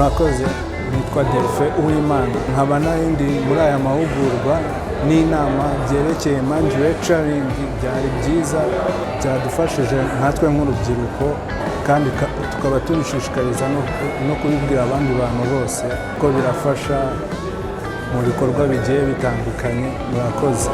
murakoze. Nitwa ry'Imana, nkaba n'indi muri aya mahugurwa n'inama byerekeye manufacturing. Byari byiza, byadufashije nkatwe nk'urubyiruko, kandi tukaba tubishishikariza no kubibwira abandi bantu bose ko birafasha mu bikorwa bigiye bitandukanye. Murakoze.